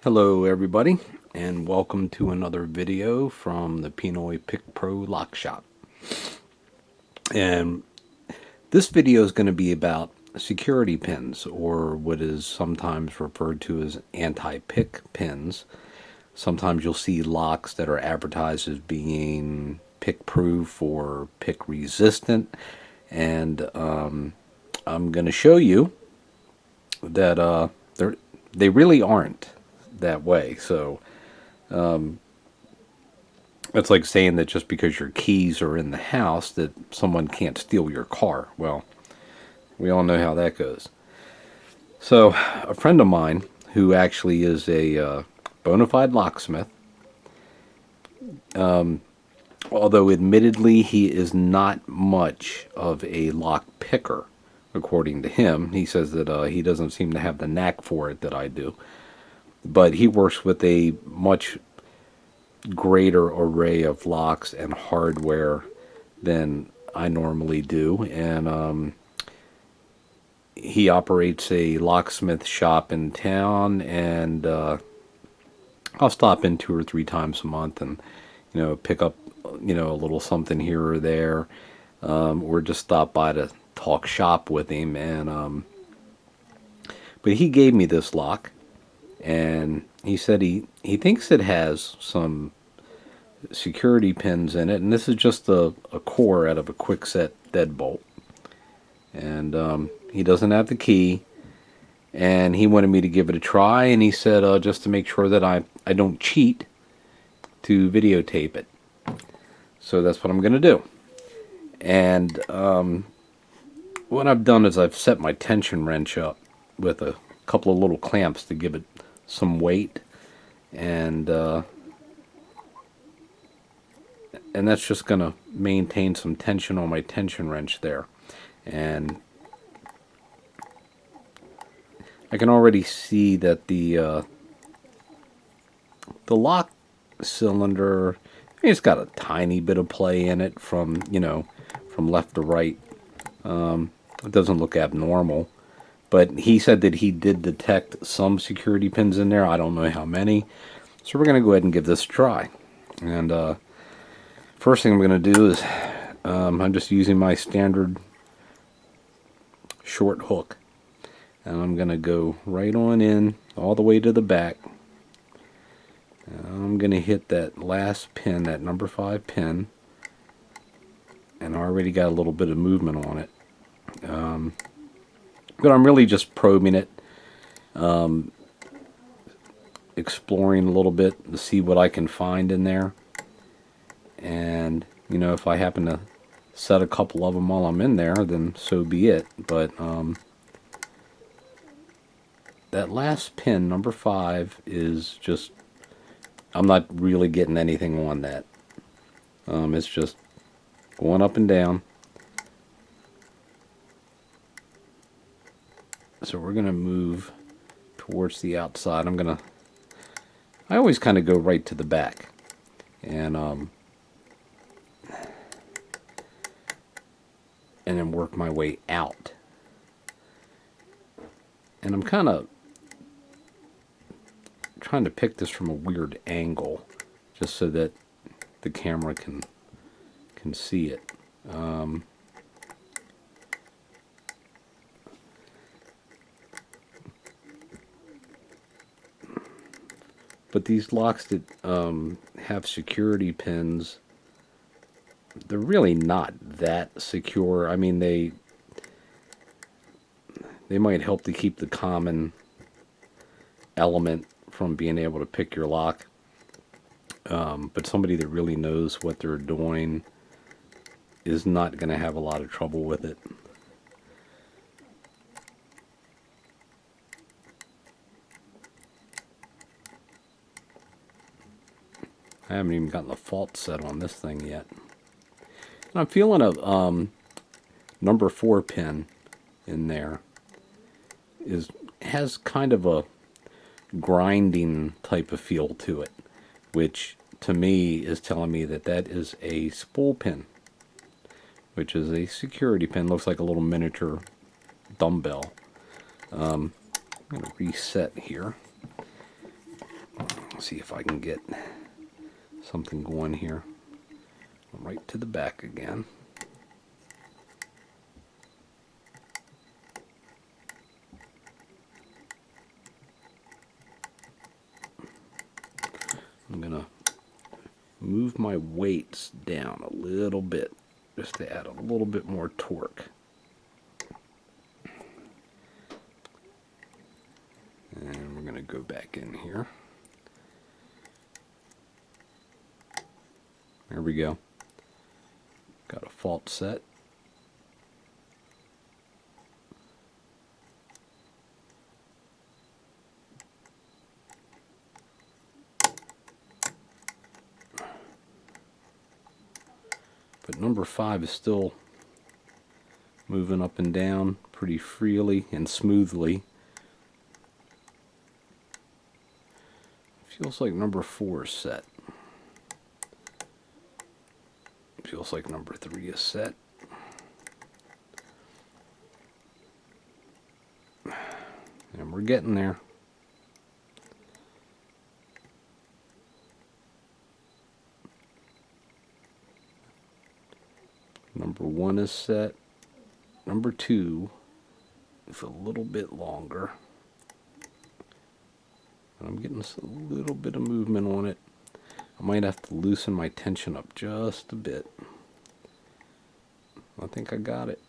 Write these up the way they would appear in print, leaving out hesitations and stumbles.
Hello everybody, and welcome to another video from the Pinoy Pick Pro Lock Shop. And this video is going to be about security pins, or what is sometimes referred to as anti-pick pins. Sometimes you'll see locks that are advertised as being pick proof or pick resistant, and I'm going to show you that they really aren't that way. So it's like saying that just because your keys are in the house that someone can't steal your car. Well, we all know how that goes. So a friend of mine who actually is a bona fide locksmith, although admittedly he is not much of a lock picker, according to him. He says that he doesn't seem to have the knack for it that I do. But he works with a much greater array of locks and hardware than I normally do. And he operates a locksmith shop in town, and I'll stop in 2 or 3 times a month and, pick up, a little something here or there, or just stop by to talk shop with him. And but he gave me this lock, and he said he thinks it has some security pins in it, and this is just a core out of a quickset deadbolt. And he doesn't have the key, and he wanted me to give it a try, and he said just to make sure that I don't cheat, to videotape it. So that's what I'm going to do. And what I've done is I've set my tension wrench up with a couple of little clamps to give it some weight, and that's just going to maintain some tension on my tension wrench there. And I can already see that the lock cylinder, it's got a tiny bit of play in it from left to right. It doesn't look abnormal. But he said that he did detect some security pins in there. I don't know how many. So we're going to go ahead and give this a try. And first thing I'm going to do is I'm just using my standard short hook. And I'm going to go right on in all the way to the back. And I'm going to hit that last pin, that number 5 pin. And I already got a little bit of movement on it. But I'm really just probing it, exploring a little bit to see what I can find in there. And, if I happen to set a couple of them while I'm in there, then so be it. But that last pin, number 5, is just, I'm not really getting anything on that. It's just going up and down. So we're going to move towards the outside. I always kind of go right to the back. And then work my way out. And I'm kind of trying to pick this from a weird angle, just so that the camera can see it. But these locks that have security pins, they're really not that secure. I mean, they might help to keep the common element from being able to pick your lock. But somebody that really knows what they're doing is not going to have a lot of trouble with it. I haven't even gotten the fault set on this thing yet. And I'm feeling a number 4 pin in there has kind of a grinding type of feel to it, which to me is telling me that that is a spool pin, which is a security pin. Looks like a little miniature dumbbell. I'm going to reset here. See if I can get something going here. Right to the back again. I'm going to move my weights down a little bit just to add a little bit more torque. And we're going to go back in here. There we go. Got a fault set. But number 5 is still moving up and down pretty freely and smoothly. Feels like number 4 is set. Feels like number 3 is set. And we're getting there. Number 1 is set. Number 2 is a little bit longer. I'm getting a little bit of movement on it. I might have to loosen my tension up just a bit. I think I got it.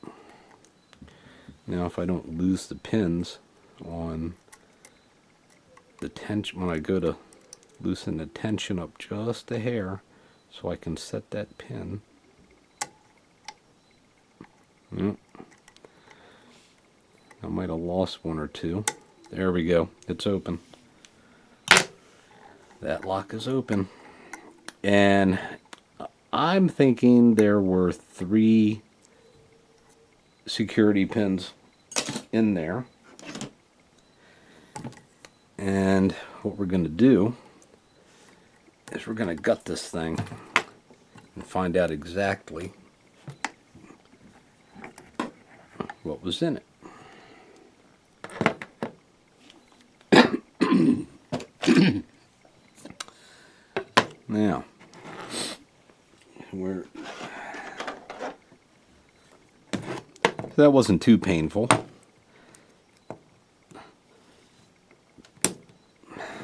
Now if I don't lose the pins on the tension, when I go to loosen the tension up just a hair so I can set that pin. I might have lost one or two. There we go. It's open. That lock is open. And I'm thinking there were 3 security pins in there. And what we're going to do is we're going to gut this thing and find out exactly what was in it. Now, that wasn't too painful.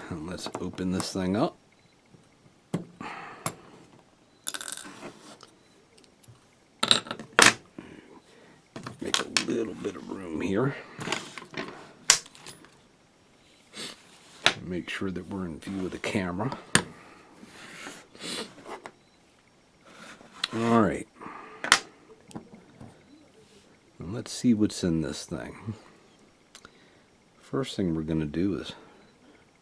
And let's open this thing up. Make a little bit of room here. Make sure that we're in view of the camera. All right. And let's see what's in this thing. First thing we're going to do is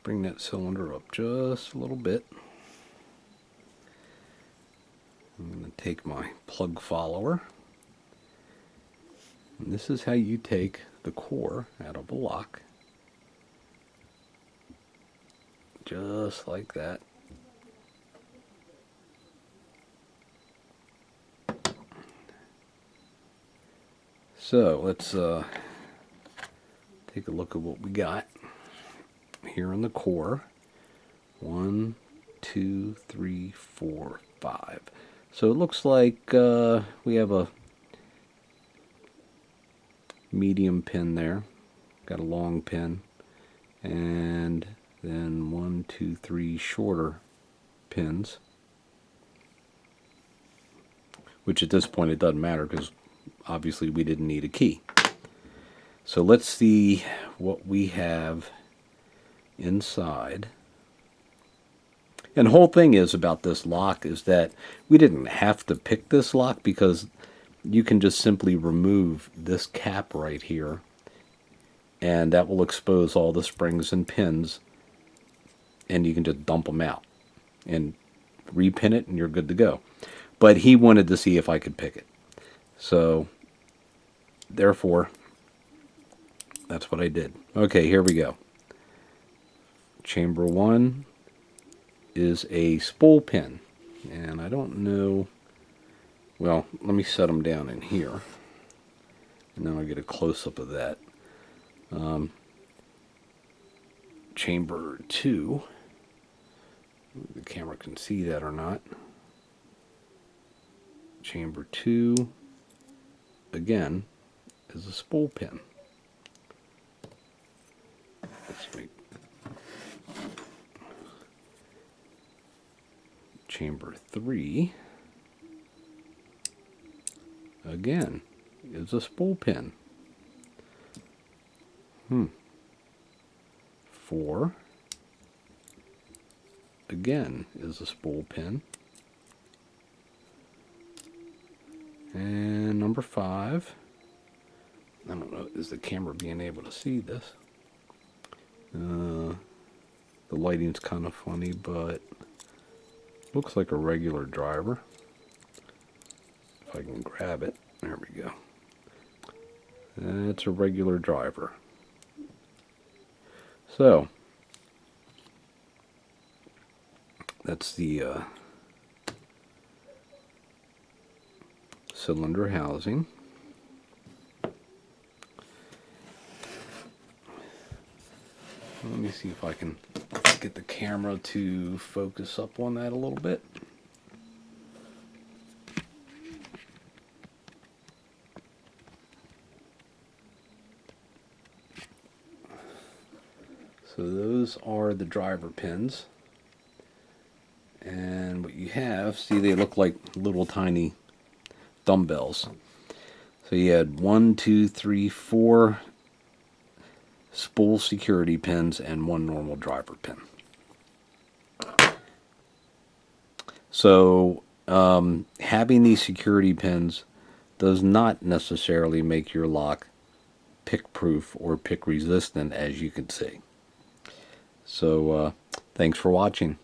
bring that cylinder up just a little bit. I'm going to take my plug follower. And this is how you take the core out of a lock. Just like that. So let's take a look at what we got here in the core. 1, 2, 3, 4, 5. So it looks like we have a medium pin there. Got a long pin. And then 1, 2, 3 shorter pins. Which at this point it doesn't matter because obviously we didn't need a key. So let's see what we have inside. And the whole thing is about this lock is that we didn't have to pick this lock because you can just simply remove this cap right here and that will expose all the springs and pins and you can just dump them out and repin it and you're good to go. But he wanted to see if I could pick it. So therefore, that's what I did. Okay, here we go. Chamber 1 is a spool pin. And I don't know... Well, let me set them down in here. And then I'll get a close-up of that. Chamber 2 camera can see that or not. Chamber 2, again, is a spool pin. Let's make chamber 3, again, is a spool pin. 4, again, is a spool pin. And number 5, I don't know, is the camera being able to see this? The lighting's kind of funny, but looks like a regular driver. If I can grab it, there we go. It's a regular driver. So, that's the cylinder housing. Let me see if I can get the camera to focus up on that a little bit. So those are the driver pins. And what you have, see, they look like little tiny dumbbells. So you had 1, 2, 3, 4 spool security pins and 1 normal driver pin. So having these security pins does not necessarily make your lock pick proof or pick resistant, as you can see. So thanks for watching.